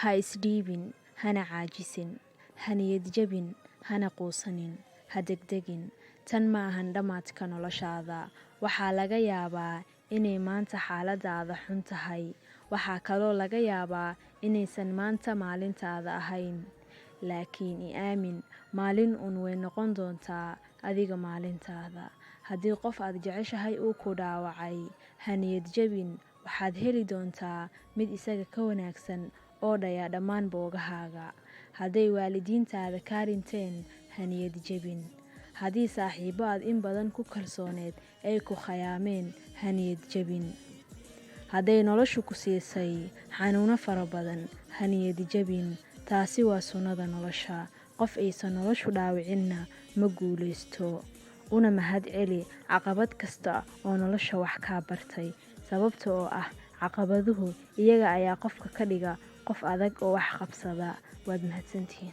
Ha isdhiibin, hana caajisin, ha niyad jabin, hana quusanin, ha degdegin. Tan ma ahan dhammaadka noloshaada. Waxaa laga yaabaa inay maanta xaaladaada xun tahay. Waxaa kaloo laga yaabaa inaysan maanta maalintaada ahayn. Laakiin i aamin, maalin uun way noqon doontaa adiga maalintaada. Haddii qof aad jeceshahay uu ku dhaawacay, ha niyad jabin. Waxaad heli doontaa mid isaga ka wanaagsan oo dhaya dhammaan boogahaaga. Hadday waalidiintaada kaa dhinteen, ha niyad jabin. Haddii saaxiibo aad in badan ku kalsooneed ay ku khayaameen, ha niyad jabin. Hadday noloshu ku siisay xanuuno fara badan, ha niyad jabin. Taasi waa sunnada nolosha. Qof aysan noloshu dhaawicinna ma guulaysto. Una mahad celi caqabad kasta oo nolosha wax kaa bartay. Sababta oo ah caqabaduhu iyaga ayaa qofka ka dhiga qof adag oo wax qabsada. Waad mahadsantihiin.